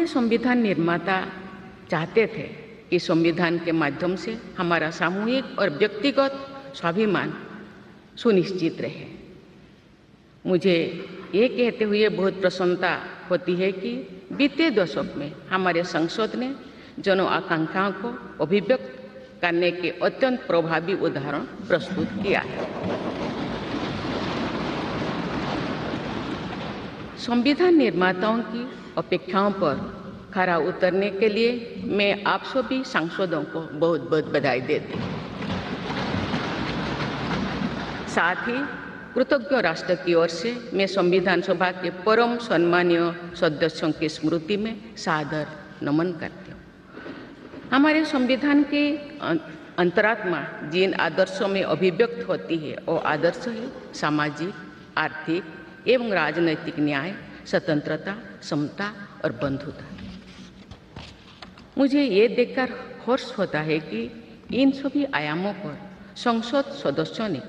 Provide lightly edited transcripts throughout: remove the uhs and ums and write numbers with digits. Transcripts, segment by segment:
हमारे संविधान निर्माता चाहते थे कि संविधान के माध्यम से हमारा सामूहिक और व्यक्तिगत स्वाभिमान सुनिश्चित रहे। मुझे ये कहते हुए बहुत प्रसन्नता होती है कि बीते दशक में हमारे संसद ने जन आकांक्षाओं को अभिव्यक्त करने के अत्यंत प्रभावी उदाहरण प्रस्तुत किया है। संविधान निर्माताओं की अपेक्षाओं पर खरा उतरने के लिए मैं आप सभी सांसदों को बहुत बहुत बधाई देती हूँ। साथ ही कृतज्ञ राष्ट्र की ओर से मैं संविधान सभा के परम सम्मानीय सदस्यों की स्मृति में सादर नमन करती हूँ। हमारे संविधान के अंतरात्मा जिन आदर्शों में अभिव्यक्त होती है वो आदर्श है सामाजिक, आर्थिक एवं राजनैतिक न्याय, स्वतंत्रता, समता और बंधुता। मुझे ये देखकर हर्ष होता है कि इन सभी आयामों पर संसद सदस्यों ने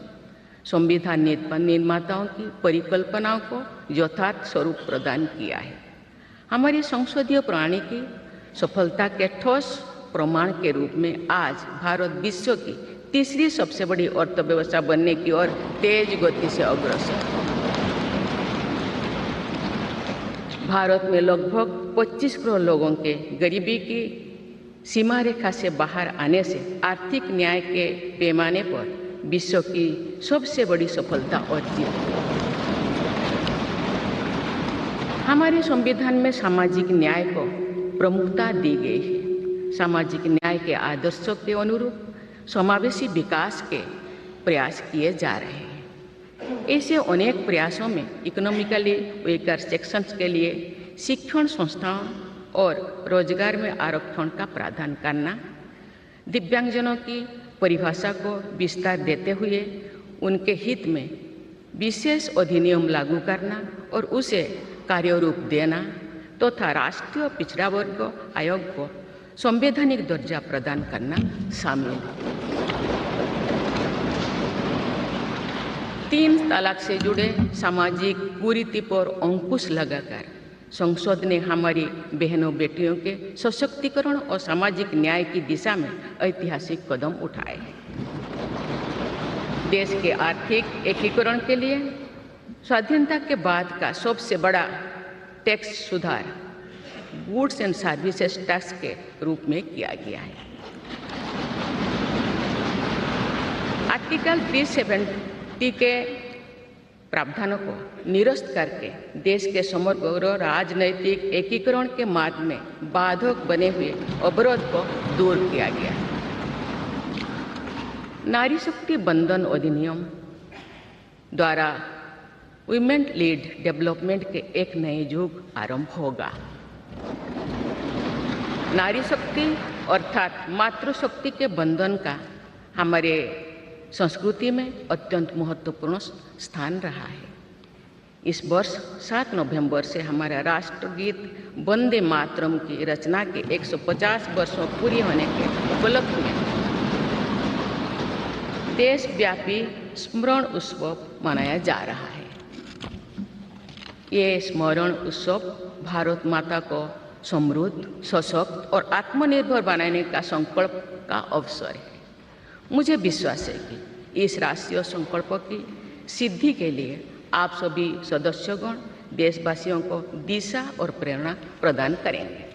संविधान निर्माताओं की परिकल्पनाओं को यथार्थ स्वरूप प्रदान किया है। हमारी संसदीय प्रणाली की सफलता के ठोस प्रमाण के रूप में आज भारत विश्व की तीसरी सबसे बड़ी अर्थव्यवस्था बनने की ओर तेज गति से अग्रसर है। भारत में लगभग 25 करोड़ लोगों के गरीबी की सीमा रेखा से बाहर आने से आर्थिक न्याय के पैमाने पर विश्व की सबसे बड़ी सफलता अर्जित है। हमारे संविधान में सामाजिक न्याय को प्रमुखता दी गई है। सामाजिक न्याय के आदर्शों के अनुरूप समावेशी विकास के प्रयास किए जा रहे हैं। ऐसे अनेक प्रयासों में इकोनॉमिकली वीकर सेक्शंस के लिए शिक्षण संस्थाओं और रोजगार में आरक्षण का प्रावधान करना, दिव्यांगजनों की परिभाषा को विस्तार देते हुए उनके हित में विशेष अधिनियम लागू करना और उसे कार्यरूप देना तथा राष्ट्रीय पिछड़ा वर्ग आयोग को संवैधानिक दर्जा प्रदान करना शामिल है। 3 तलाक से जुड़े सामाजिक कुरीति पर अंकुश लगाकर संसद ने हमारी बहनों बेटियों के सशक्तिकरण और सामाजिक न्याय की दिशा में ऐतिहासिक कदम उठाए हैं। देश के आर्थिक एकीकरण के लिए स्वाधीनता के बाद का सबसे बड़ा टैक्स सुधार गुड्स एंड सर्विसेज टैक्स के रूप में किया गया है। आर्टिकल 370 के प्रावधानों को निरस्त करके देश के समग्र राजनैतिक एकीकरण के मार्ग में बाधक बने हुए अवरोध को दूर किया गया। नारी शक्ति बंधन अधिनियम द्वारा वुमेन लीड डेवलपमेंट के एक नए युग आरंभ होगा। नारी शक्ति अर्थात मातृशक्ति के बंधन का हमारे संस्कृति में अत्यंत महत्वपूर्ण स्थान रहा है। इस वर्ष 7 नवंबर से हमारा राष्ट्रगीत वंदे मातरम की रचना के 150 वर्षों पूरी होने के उपलक्ष्य में देशव्यापी स्मरण उत्सव मनाया जा रहा है। ये स्मरण उत्सव भारत माता को समृद्ध, सशक्त और आत्मनिर्भर बनाने का संकल्प का अवसर है। मुझे विश्वास है कि इस राष्ट्रीय संकल्प की सिद्धि के लिए आप सभी सदस्यगण देशवासियों को दिशा और प्रेरणा प्रदान करेंगे।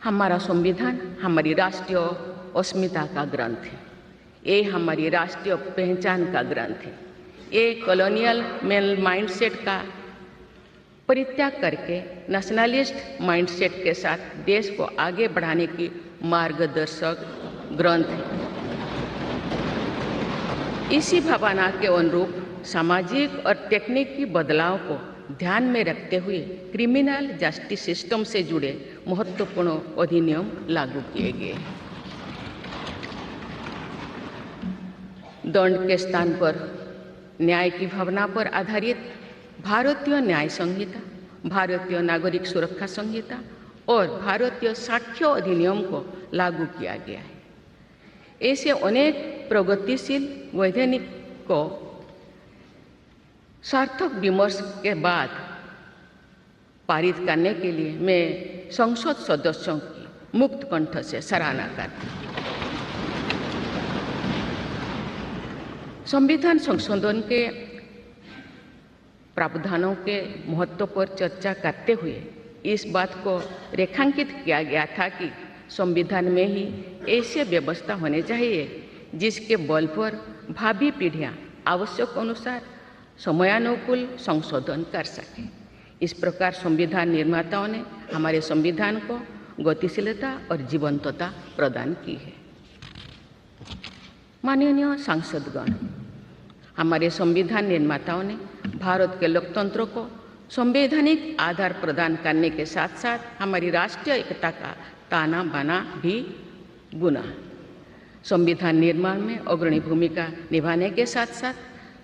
हमारा संविधान हमारी राष्ट्रीय अस्मिता का ग्रंथ है। ये हमारी राष्ट्रीय पहचान का ग्रंथ है। ये कॉलोनियल माइंडसेट का परित्याग करके नेशनलिस्ट माइंडसेट के साथ देश को आगे बढ़ाने की मार्गदर्शक ग्रंथ है। इसी भावना के अनुरूप सामाजिक और तकनीकी बदलाव को ध्यान में रखते हुए क्रिमिनल जस्टिस सिस्टम से जुड़े महत्वपूर्ण अधिनियम लागू किए गए। दंड के स्थान पर न्याय की भावना पर आधारित भारतीय न्याय संहिता, भारतीय नागरिक सुरक्षा संहिता और भारतीय साक्ष्य अधिनियम को लागू किया गया है। ऐसे अनेक प्रगतिशील वैधानिक को सार्थक विमर्श के बाद पारित करने के लिए मैं संसद सदस्यों की मुक्त कंठ से सराहना करती हूँ। संविधान संशोधन के प्रावधानों के महत्व पर चर्चा करते हुए इस बात को रेखांकित किया गया था कि संविधान में ही ऐसी व्यवस्था होनी चाहिए जिसके बल पर भावी पीढ़ियां आवश्यक अनुसार समयानुकूल संशोधन कर सकें। इस प्रकार संविधान निर्माताओं ने हमारे संविधान को गतिशीलता और जीवंतता प्रदान की है। माननीय सांसदगण, हमारे संविधान निर्माताओं ने भारत के लोकतंत्र को संवैधानिक आधार प्रदान करने के साथ साथ हमारी राष्ट्रीय एकता का ताना बाना भी बुना। संविधान निर्माण में अग्रणी भूमिका निभाने के साथ साथ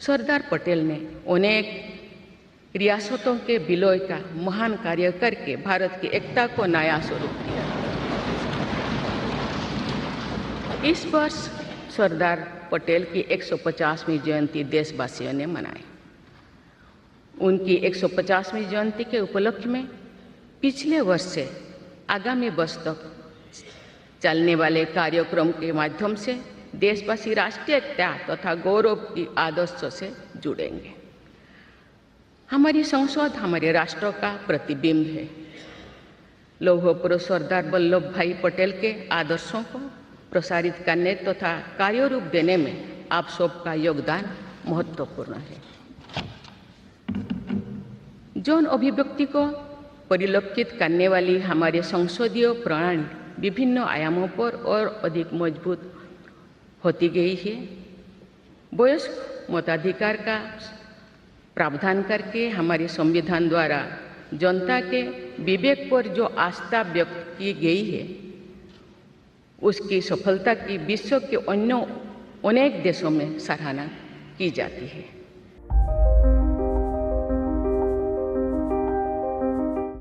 सरदार पटेल ने अनेक रियासतों के विलय का महान कार्य करके भारत की एकता को नया स्वरूप दिया। इस वर्ष सरदार पटेल की 150वीं जयंती देशवासियों ने मनाई। उनकी 150वीं जयंती के उपलक्ष्य में पिछले वर्ष से आगामी वर्ष तक चलने वाले कार्यक्रम के माध्यम से देशवासी राष्ट्रीय एकता तथा गौरव की आदर्शों से जुड़ेंगे। हमारी संसद हमारे राष्ट्र का प्रतिबिंब है। लौह पुरुष सरदार वल्लभ भाई पटेल के आदर्शों को प्रसारित करने तथा कार्यरूप देने में आप सबका योगदान महत्वपूर्ण है। जौन अभिव्यक्ति को परिलक्षित करने वाली हमारे संसदीय प्रणाली विभिन्न आयामों पर और अधिक मजबूत होती गई है। वयस्क मताधिकार का प्रावधान करके हमारे संविधान द्वारा जनता के विवेक पर जो आस्था व्यक्त की गई है, उसकी सफलता की विश्व के अन्य अनेक देशों में सराहना की जाती है।